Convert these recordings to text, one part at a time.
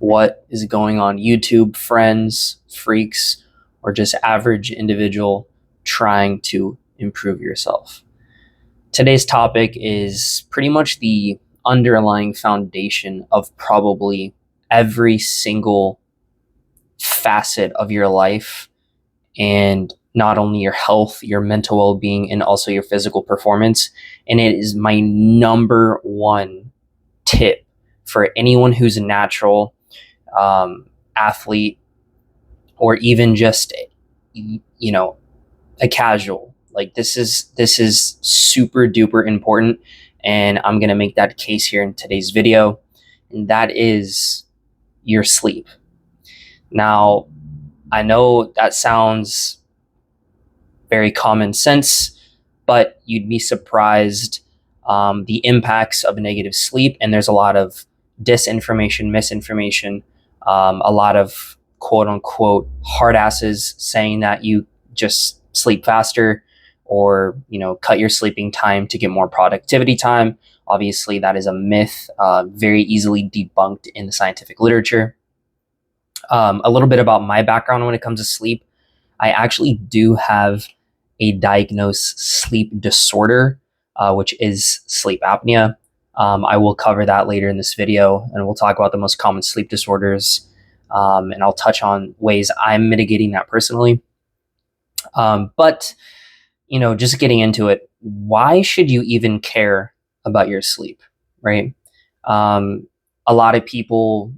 what is going on YouTube, friends, freaks, or just average individual trying to improve yourself. Today's topic is pretty much the underlying foundation of probably every single facet of your life, and not only your health, your mental well-being, and also your physical performance. And it is my number one tip for anyone who's a natural athlete, or even just a casual. Like this is super duper important, and I'm gonna make that case here in today's video, and that is your sleep. Now, I know that sounds very common sense, but you'd be surprised the impacts of negative sleep. And there's a lot of disinformation, misinformation, a lot of quote unquote hard asses saying that you just sleep faster, or cut your sleeping time to get more productivity time. Obviously, that is a myth, very easily debunked in the scientific literature. A little bit about my background when it comes to sleep. I actually do have a diagnosed sleep disorder, which is sleep apnea. I will cover that later in this video, and we'll talk about the most common sleep disorders, and I'll touch on ways I'm mitigating that personally. But just getting into it, why should you even care about your sleep, right? A lot of people,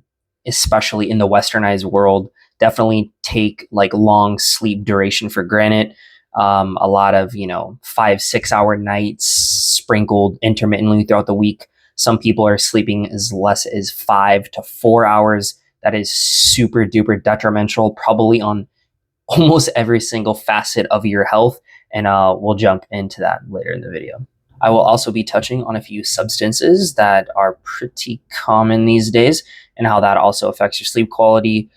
especially in the westernized world, definitely take like long sleep duration for granted. A lot of 5-6 hour nights sprinkled intermittently throughout the week. Some people are sleeping as less as 5 to 4 hours. That is super duper detrimental, probably on almost every single facet of your health, and we'll jump into that later in the video. I will also be touching on a few substances that are pretty common these days and how that also affects your sleep quality.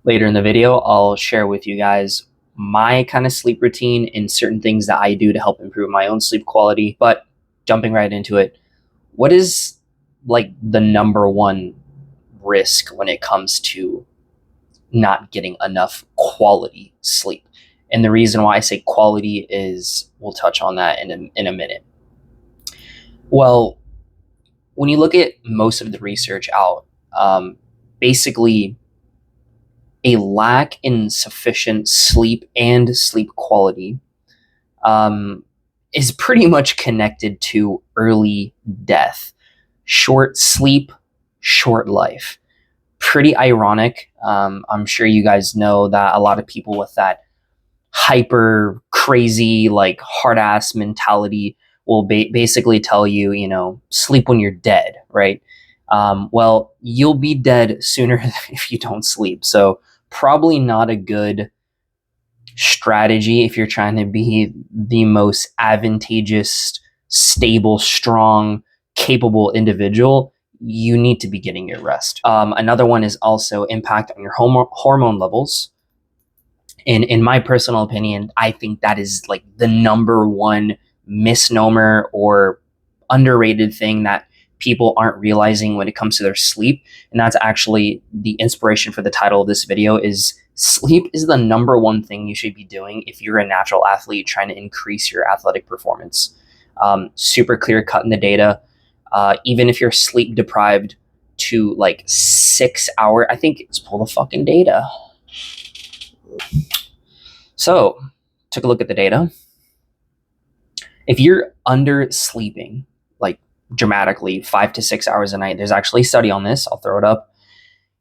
Later in the video, I'll share with you guys my kind of sleep routine and certain things that I do to help improve my own sleep quality. But jumping right into it, what is like the number one risk when it comes to not getting enough quality sleep? And the reason why I say quality is, we'll touch on that in a minute. Well, when you look at most of the research out, basically a lack in sufficient sleep and sleep quality is pretty much connected to early death. Short sleep, short life. Pretty ironic. I'm sure you guys know that a lot of people with that hyper crazy, like hard ass mentality will basically tell you, sleep when you're dead, right? Well, you'll be dead sooner if you don't sleep. So probably not a good strategy if you're trying to be the most advantageous, stable, strong, capable individual. You need to be getting your rest. Another one is also impact on your hormone levels. And in my personal opinion, I think that is like the number one misnomer or underrated thing that people aren't realizing when it comes to their sleep. And that's actually the inspiration for the title of this video. Is sleep is the number one thing you should be doing if you're a natural athlete trying to increase your athletic performance. Super clear cut in the data. Even if you're sleep deprived to like 6 hours, I think, let's pull the fucking data. So took a look at the data. If you're under sleeping like dramatically 5 to 6 hours a night, there's actually a study on this, I'll throw it up.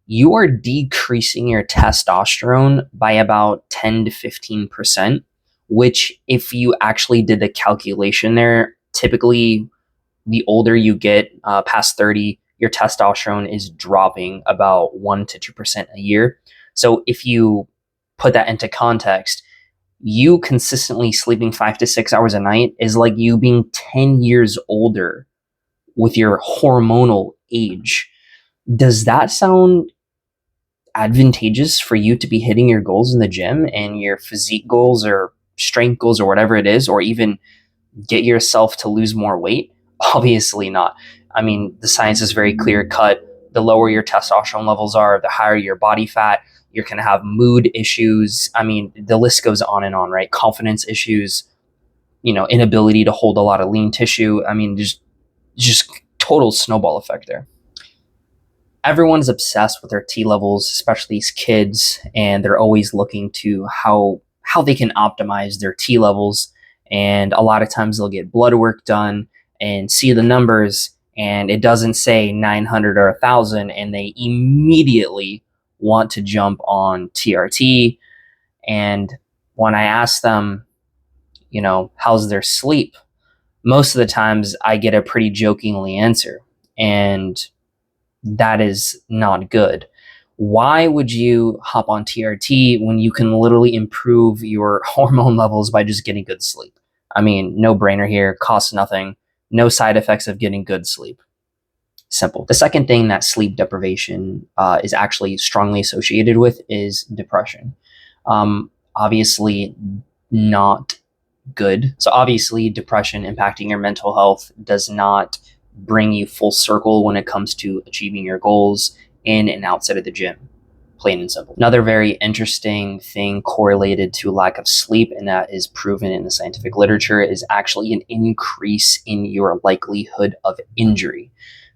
You are decreasing your testosterone by about 10 to 15%, which if you actually did the calculation there, typically the older you get, past 30, your testosterone is dropping about 1 to 2% a year. So if you put that into context, you consistently sleeping 5 to 6 hours a night is like you being 10 years older with your hormonal age. Does that sound advantageous for you to be hitting your goals in the gym and your physique goals or strength goals or whatever it is, or even get yourself to lose more weight? Obviously not. I mean, the science is very clear cut. the lower your testosterone levels are, the higher your body fat. You're going to have mood issues. I mean, the list goes on and on, right? Confidence issues, inability to hold a lot of lean tissue. I mean, just total snowball effect there. Everyone's obsessed with their T levels, especially these kids, and they're always looking to how they can optimize their T levels. And a lot of times they'll get blood work done and see the numbers, and it doesn't say 900 or 1,000, and they immediately want to jump on TRT. And when I ask them, how's their sleep, most of the times I get a pretty jokingly answer, and that is not good. Why would you hop on TRT when you can literally improve your hormone levels by just getting good sleep? I mean, no brainer here, costs nothing, no side effects of getting good sleep. Simple. The second thing that sleep deprivation is actually strongly associated with is depression. Obviously not good. So obviously depression impacting your mental health does not bring you full circle when it comes to achieving your goals in and outside of the gym. Plain and simple. Another very interesting thing correlated to lack of sleep, and that is proven in the scientific literature, is actually an increase in your likelihood of injury,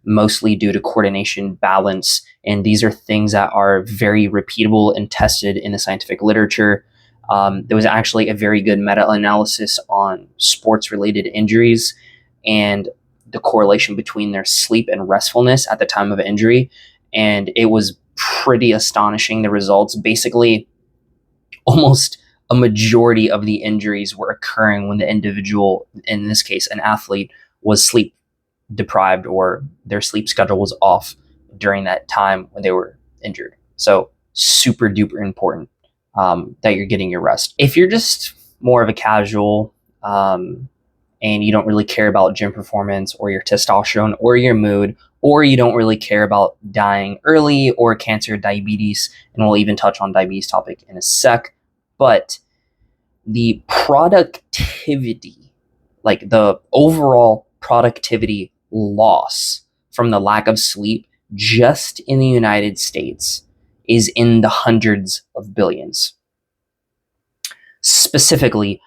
mostly due to coordination, balance, and these are things that are very repeatable and tested in the scientific literature. There was actually a very good meta-analysis on sports-related injuries and the correlation between their sleep and restfulness at the time of injury, and it was pretty astonishing, the results. Basically, almost a majority of the injuries were occurring when the individual, in this case an athlete, was sleep deprived or their sleep schedule was off during that time when they were injured. So super duper important that you're getting your rest. If you're just more of a casual and you don't really care about gym performance or your testosterone or your mood, or you don't really care about dying early or cancer, diabetes, and we'll even touch on diabetes topic in a sec, but the productivity, like the overall productivity loss from the lack of sleep just in the United States is in the hundreds of billions. Specifically,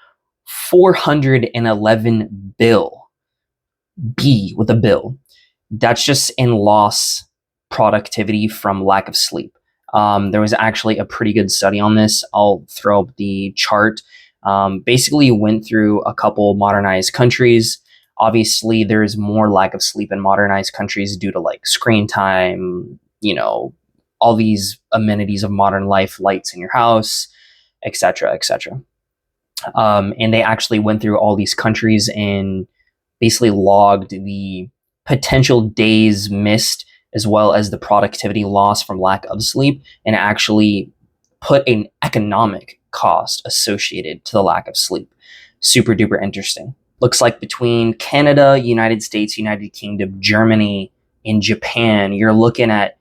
411 bill, B with a bill. That's just in loss productivity from lack of sleep. There was actually a pretty good study on this. I'll throw up the chart. Basically went through a couple modernized countries. Obviously, there's more lack of sleep in modernized countries due to like screen time, all these amenities of modern life, lights in your house, etc., etc. And they actually went through all these countries and basically logged the potential days missed as well as the productivity loss from lack of sleep, and actually put an economic cost associated to the lack of sleep. Super duper interesting. Looks like between Canada, United States, United Kingdom, Germany, and Japan, you're looking at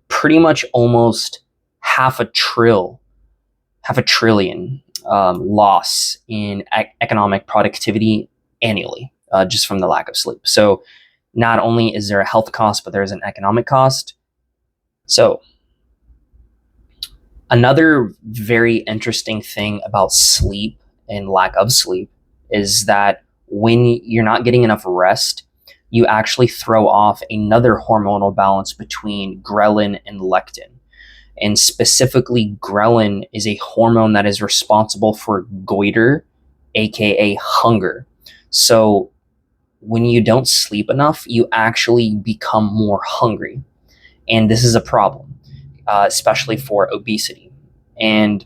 pretty much almost half a trillion loss in economic productivity annually, just from the lack of sleep. So not only is there a health cost, but there's an economic cost. So another very interesting thing about sleep and lack of sleep is that when you're not getting enough rest, you actually throw off another hormonal balance between ghrelin and leptin. And specifically, ghrelin is a hormone that is responsible for goiter, aka hunger. So when you don't sleep enough, you actually become more hungry. And this is a problem, especially for obesity. And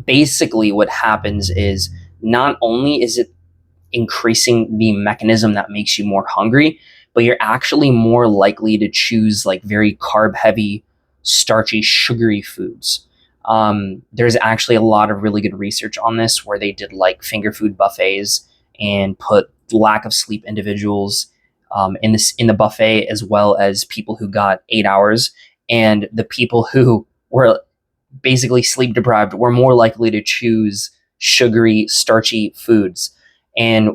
basically what happens is not only is it increasing the mechanism that makes you more hungry, but you're actually more likely to choose like very carb heavy, starchy, sugary foods. There's actually a lot of really good research on this where they did like finger food buffets and put lack of sleep individuals in the buffet, as well as people who got 8 hours, and the people who were basically sleep deprived were more likely to choose sugary, starchy foods. And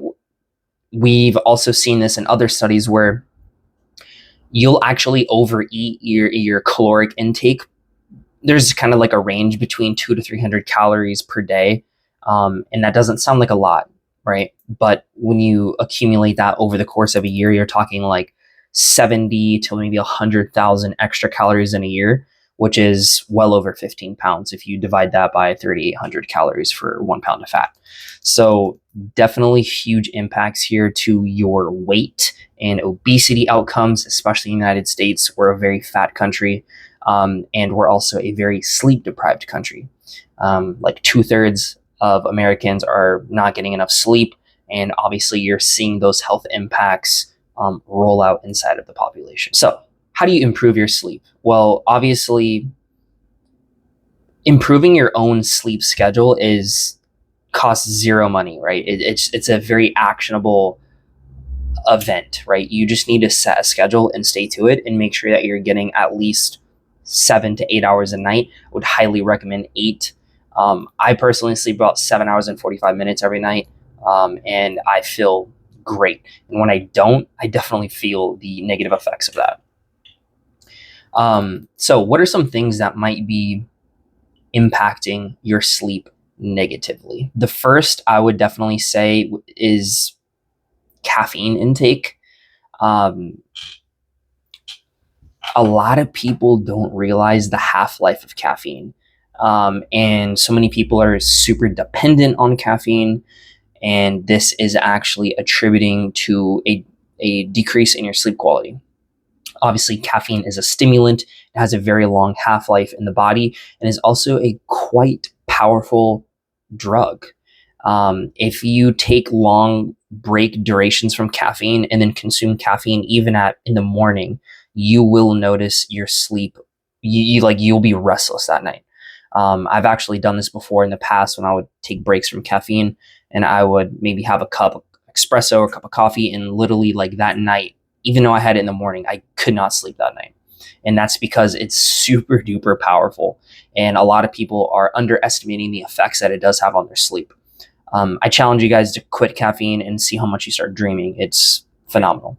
we've also seen this in other studies where you'll actually overeat your caloric intake. There's kind of like a range between 200 to 300 calories per day. And that doesn't sound like a lot, right? But when you accumulate that over the course of a year, you're talking like 70 to maybe 100,000 extra calories in a year, which is well over 15 pounds if you divide that by 3,800 calories for 1 pound of fat. So definitely huge impacts here to your weight and obesity outcomes, especially in the United States. We're a very fat country. And we're also a very sleep deprived country. Like 2/3 of Americans are not getting enough sleep. And obviously, you're seeing those health impacts roll out inside of the population. So, how do you improve your sleep? Well, obviously, improving your own sleep schedule costs zero money, right? It's a very actionable event, right? You just need to set a schedule and stay to it and make sure that you're getting at least 7 to 8 hours a night. I would highly recommend 8. I personally sleep about 7 hours and 45 minutes every night, and I feel great. And when I don't, I definitely feel the negative effects of that. So what are some things that might be impacting your sleep negatively? The first I would definitely say is caffeine intake. A lot of people don't realize the half-life of caffeine. And so many people are super dependent on caffeine, and this is actually attributing to a decrease in your sleep quality. Obviously, caffeine is a stimulant. It has a very long half-life in the body and is also a quite powerful drug. If you take long break durations from caffeine and then consume caffeine even in the morning, you will notice your sleep. You'll be restless that night. I've actually done this before in the past when I would take breaks from caffeine and I would maybe have a cup of espresso or a cup of coffee, and literally like that night, even though I had it in the morning, I could not sleep that night. And that's because it's super duper powerful. And a lot of people are underestimating the effects that it does have on their sleep. I challenge you guys to quit caffeine and see how much you start dreaming. It's phenomenal.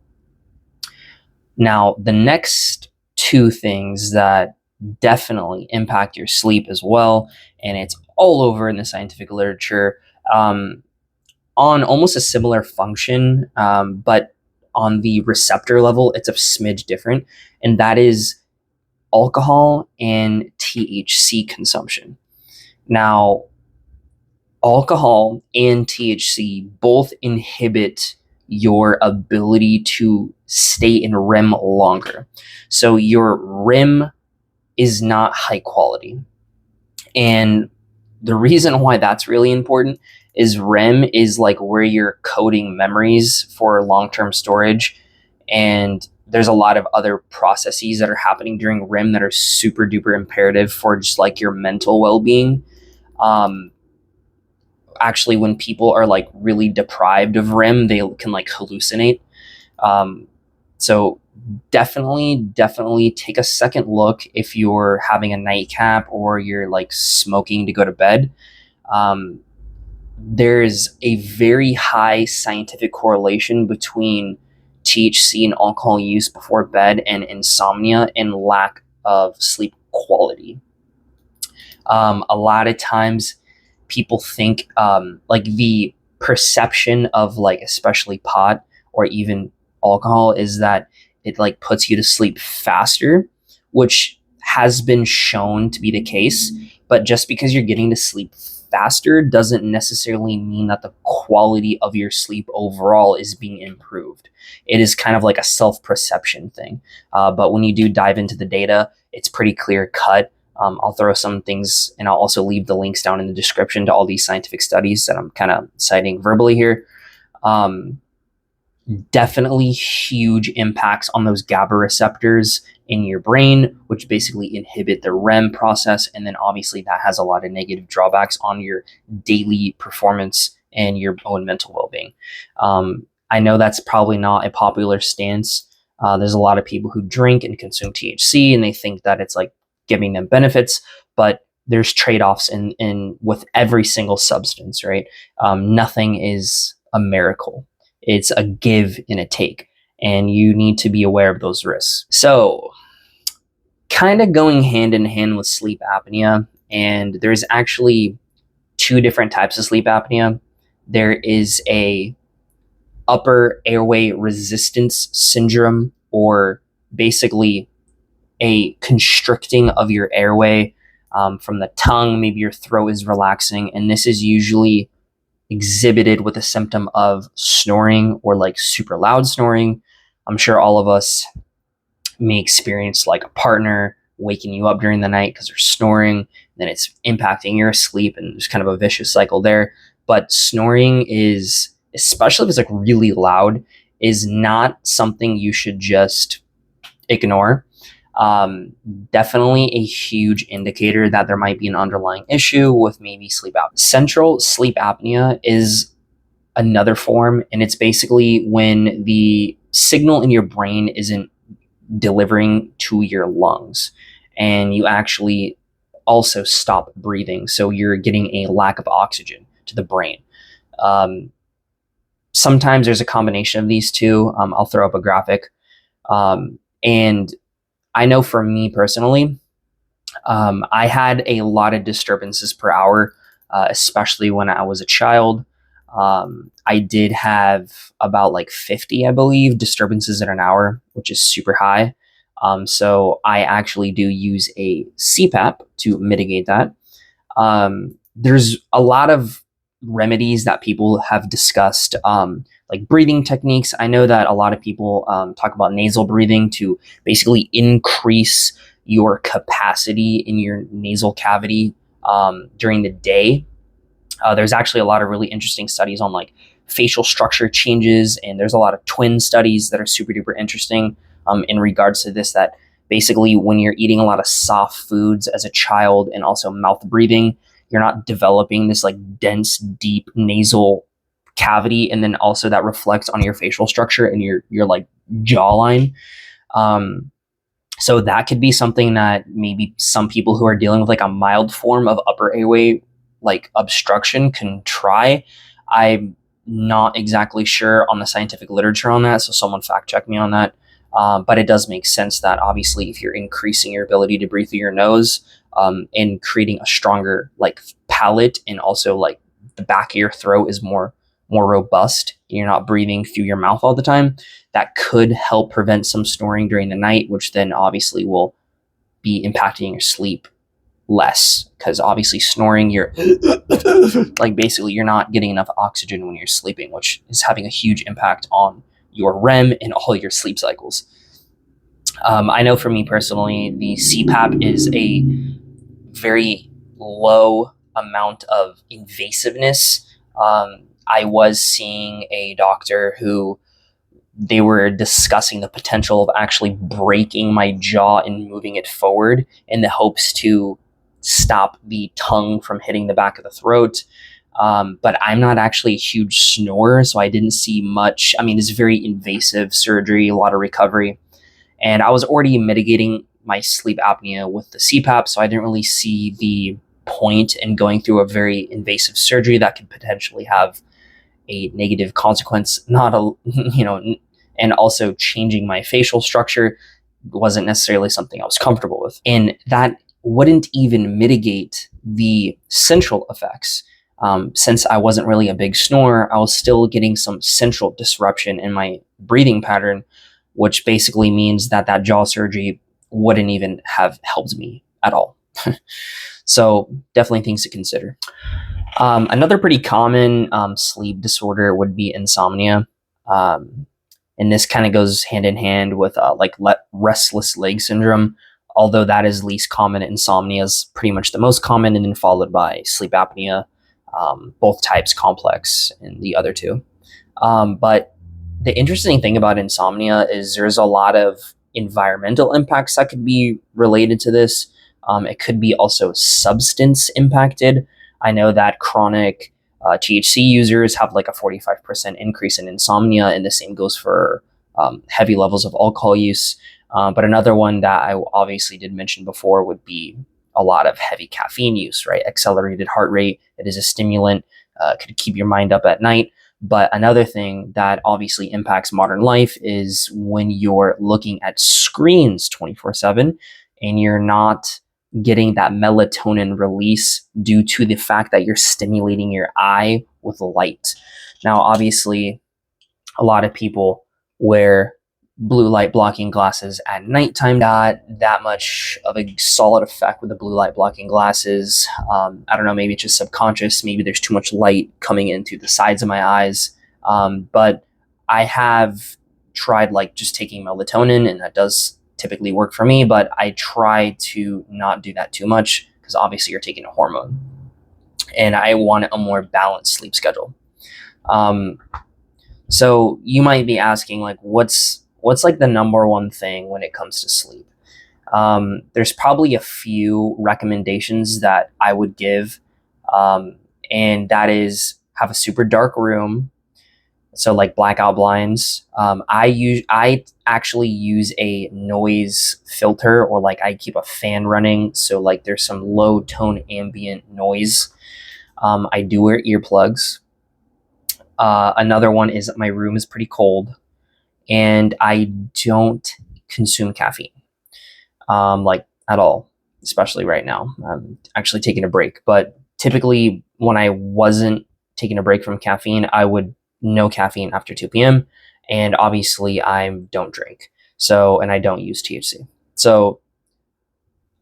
Now, the next two things that definitely impact your sleep as well, and it's all over in the scientific literature, on almost a similar function, but on the receptor level, it's a smidge different, and that is alcohol and THC consumption. Now, alcohol and THC both inhibit your ability to stay in REM longer. So your REM is not high quality. And the reason why that's really important is REM is like where you're coding memories for long-term storage. And there's a lot of other processes that are happening during REM that are super duper imperative for just like your mental well-being. Actually, when people are like really deprived of REM, they can like hallucinate. So definitely take a second look if you're having a nightcap or you're like smoking to go to bed. There's a very high scientific correlation between THC and alcohol use before bed and insomnia and lack of sleep quality. A lot of times people think like the perception of like especially pot or even alcohol is that it like puts you to sleep faster, which has been shown to be the case. But just because you're getting to sleep faster doesn't necessarily mean that the quality of your sleep overall is being improved. It is kind of like a self-perception thing. But when you do dive into the data, it's pretty clear cut. I'll throw some things, and I'll also leave the links down in the description to all these scientific studies that I'm kind of citing verbally here. Definitely huge impacts on those GABA receptors in your brain, which basically inhibit the REM process. And then obviously that has a lot of negative drawbacks on your daily performance and your own mental well-being. I know that's probably not a popular stance. There's a lot of people who drink and consume THC and they think that it's like giving them benefits, but there's trade-offs in with every single substance, right? Nothing is a miracle. It's a give and a take. and you need to be aware of those risks. So, kind of going hand in hand with sleep apnea, and there's actually two different types of sleep apnea. There is a upper airway resistance syndrome, or basically a constricting of your airway from the tongue. Maybe your throat is relaxing, and this is usually exhibited with a symptom of snoring or like super loud snoring. I'm sure all of us may experience like a partner waking you up during the night because they're snoring, then it's impacting your sleep, and there's kind of a vicious cycle there. But snoring is, especially if it's like really loud, is not something you should just ignore. Definitely a huge indicator that there might be an underlying issue with maybe sleep apnea. Central sleep apnea is another form, and it's basically when the signal in your brain isn't delivering to your lungs, and you actually also stop breathing. So you're getting a lack of oxygen to the brain. Sometimes there's a combination of these two. I'll throw up a graphic. And I know for me personally, I had a lot of disturbances per hour, especially when I was a child. I did have about like 50, I believe, disturbances in an hour, which is super high. So I actually do use a CPAP to mitigate that. There's a lot of remedies that people have discussed, like breathing techniques. I know that a lot of people talk about nasal breathing to basically increase your capacity in your nasal cavity during the day. There's actually a lot of really interesting studies on like facial structure changes, and there's a lot of twin studies that are super duper interesting in regards to this, that basically when you're eating a lot of soft foods as a child and also mouth breathing, you're not developing this like dense, deep nasal cavity, and then also that reflects on your facial structure and your like jawline. So that could be something that maybe some people who are dealing with like a mild form of upper airway like obstruction can try. I'm not exactly sure on the scientific literature on that, so someone fact check me on that. But it does make sense that obviously if you're increasing your ability to breathe through your nose, and creating a stronger like palate, and also like the back of your throat is more robust, you're not breathing through your mouth all the time, that could help prevent some snoring during the night, which then obviously will be impacting your sleep less, because obviously snoring, you're like basically you're not getting enough oxygen when you're sleeping, which is having a huge impact on your REM and all your sleep cycles. I know for me personally, the CPAP is a very low amount of invasiveness. I was seeing a doctor who they were discussing the potential of actually breaking my jaw and moving it forward in the hopes to stop the tongue from hitting the back of the throat. But I'm not actually a huge snorer, so I didn't see much. I mean, it's very invasive surgery, a lot of recovery. And I was already mitigating my sleep apnea with the CPAP, so I didn't really see the point in going through a very invasive surgery that could potentially have a negative consequence. Not a, and also changing my facial structure wasn't necessarily something I was comfortable with. And that wouldn't even mitigate the central effects. Since I wasn't really a big snorer, I was still getting some central disruption in my breathing pattern, which basically means that that jaw surgery wouldn't even have helped me at all. So definitely things to consider. Another pretty common sleep disorder would be insomnia. And this kind of goes hand in hand with restless leg syndrome, although that is least common. Insomnia is pretty much the most common, and then followed by sleep apnea, both types complex in the other two. But the interesting thing about insomnia is there's a lot of environmental impacts that could be related to this. It could be also substance impacted. I know that chronic THC users have like a 45% increase in insomnia, and the same goes for heavy levels of alcohol use. But another one that I obviously did mention before would be a lot of heavy caffeine use, right? Accelerated heart rate. It is a stimulant, could keep your mind up at night. But another thing that obviously impacts modern life is when you're looking at screens 24/7 and you're not getting that melatonin release due to the fact that you're stimulating your eye with light. Now, obviously, a lot of people wear blue light blocking glasses at nighttime. Not that much of a solid effect with the blue light blocking glasses. I don't know, maybe it's just subconscious. Maybe there's too much light coming into the sides of my eyes. But I have tried like just taking melatonin, and that does typically work for me, but I try to not do that too much because obviously you're taking a hormone and I want a more balanced sleep schedule. So you might be asking, like, what's like the number one thing when it comes to sleep? There's probably a few recommendations that I would give, and that is have a super dark room, so like blackout blinds. I actually use a noise filter, or like I keep a fan running, so like there's some low tone ambient noise. I do wear earplugs. Another one is my room is pretty cold, and I don't consume caffeine, like at all, especially right now. I'm actually taking a break, but typically when I wasn't taking a break from caffeine, I would no caffeine after 2 p.m. And obviously I don't drink. So, and I don't use THC. So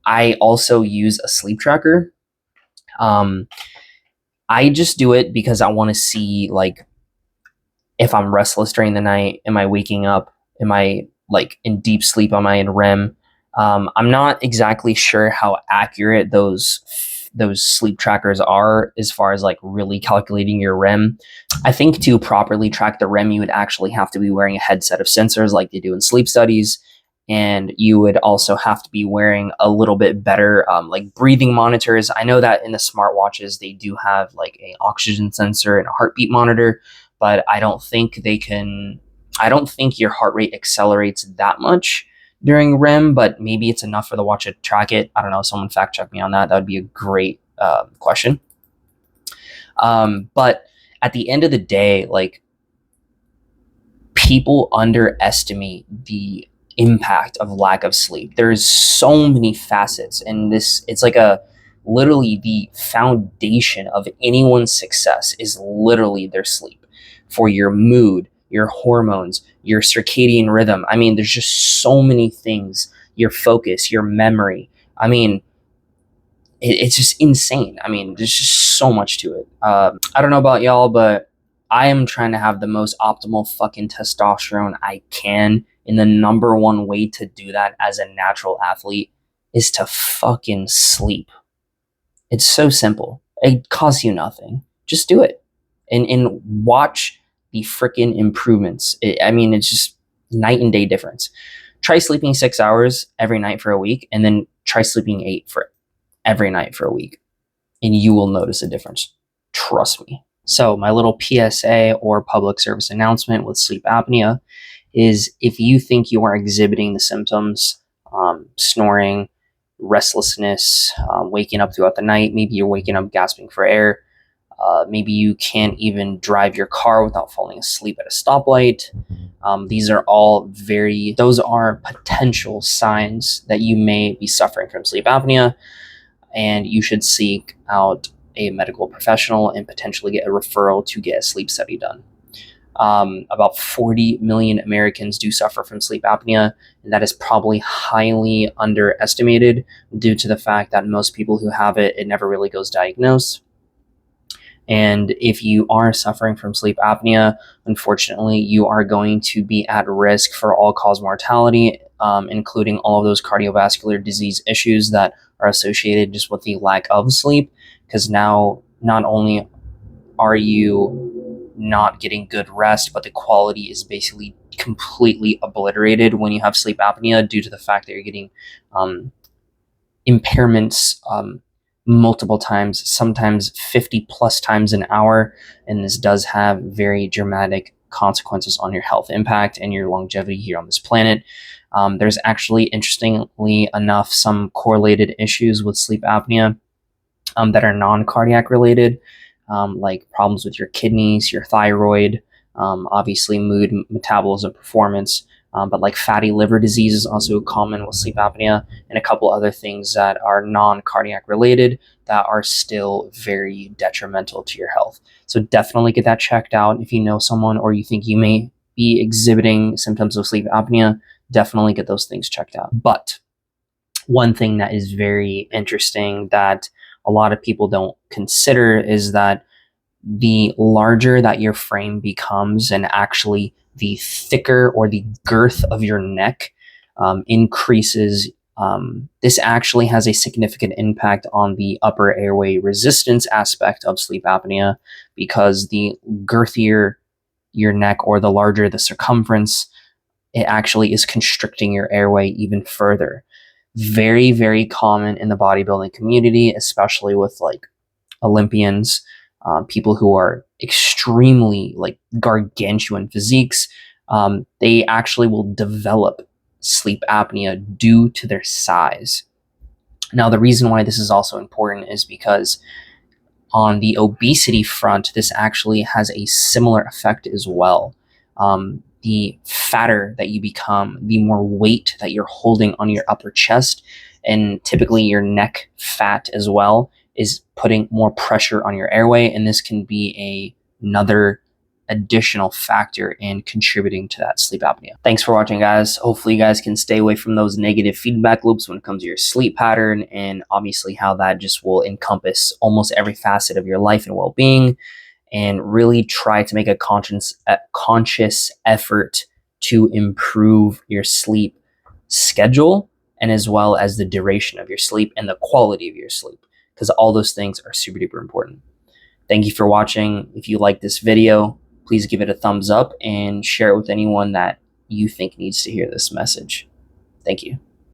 I also use a sleep tracker. I just do it because I want to see like if I'm restless during the night, am I waking up? Am I like in deep sleep? Am I in REM? I'm not exactly sure how accurate those sleep trackers are as far as like really calculating your REM. I think to properly track the REM, you would actually have to be wearing a headset of sensors like they do in sleep studies. And you would also have to be wearing a little bit better like breathing monitors. I know that in the smartwatches, they do have like an oxygen sensor and a heartbeat monitor, but I don't think your heart rate accelerates that much during REM, but maybe it's enough for the watch to track it. I don't know. Someone fact check me on that. That would be a great question. But at the end of the day, like people underestimate the impact of lack of sleep. There's so many facets, and it's like literally the foundation of anyone's success is literally their sleep for your mood, your hormones, your circadian rhythm. I mean, there's just so many things, your focus, your memory. I mean, it's just insane. I mean, there's just so much to it. I don't know about y'all, but I am trying to have the most optimal fucking testosterone I can. And the number one way to do that as a natural athlete is to fucking sleep. It's so simple. It costs you nothing. Just do it. And watch the freaking improvements. I mean, it's just night and day difference. Try sleeping 6 hours every night for a week, and then try sleeping 8 for every night for a week, and you will notice a difference. Trust me. So my little PSA or public service announcement with sleep apnea is if you think you are exhibiting the symptoms, snoring, restlessness, waking up throughout the night, maybe you're waking up gasping for air, maybe you can't even drive your car without falling asleep at a stoplight. Those are potential signs that you may be suffering from sleep apnea, and you should seek out a medical professional and potentially get a referral to get a sleep study done. About 40 million Americans do suffer from sleep apnea, and that is probably highly underestimated due to the fact that most people who have it, it never really goes diagnosed. And if you are suffering from sleep apnea, unfortunately, you are going to be at risk for all-cause mortality, including all of those cardiovascular disease issues that are associated just with the lack of sleep. Because now, not only are you not getting good rest, but the quality is basically completely obliterated when you have sleep apnea due to the fact that you're getting impairments multiple times, sometimes 50 plus times an hour. And this does have very dramatic consequences on your health impact and your longevity here on this planet. There's actually, interestingly enough, some correlated issues with sleep apnea that are non-cardiac related. like problems with your kidneys, your thyroid, obviously mood, metabolism, performance, but like fatty liver disease is also common with sleep apnea, and a couple other things that are non-cardiac related that are still very detrimental to your health. So definitely get that checked out. If you know someone or you think you may be exhibiting symptoms of sleep apnea, definitely get those things checked out. But one thing that is very interesting that a lot of people don't consider is that the larger that your frame becomes and actually the thicker or the girth of your neck increases, this actually has a significant impact on the upper airway resistance aspect of sleep apnea, because the girthier your neck or the larger the circumference, it actually is constricting your airway even further. Very, very common in the bodybuilding community, especially with like Olympians, people who are extremely like gargantuan physiques. They actually will develop sleep apnea due to their size. Now, the reason why this is also important is because on the obesity front, this actually has a similar effect as well. The fatter that you become, the more weight that you're holding on your upper chest, and typically your neck fat as well, is putting more pressure on your airway, and this can be another additional factor in contributing to that sleep apnea. Thanks for watching, guys. Hopefully you guys can stay away from those negative feedback loops when it comes to your sleep pattern, and obviously how that just will encompass almost every facet of your life and well-being, and really try to make a conscious effort to improve your sleep schedule, and as well as the duration of your sleep and the quality of your sleep, because all those things are super duper important. Thank you for watching. If you like this video, please give it a thumbs up and share it with anyone that you think needs to hear this message. Thank you.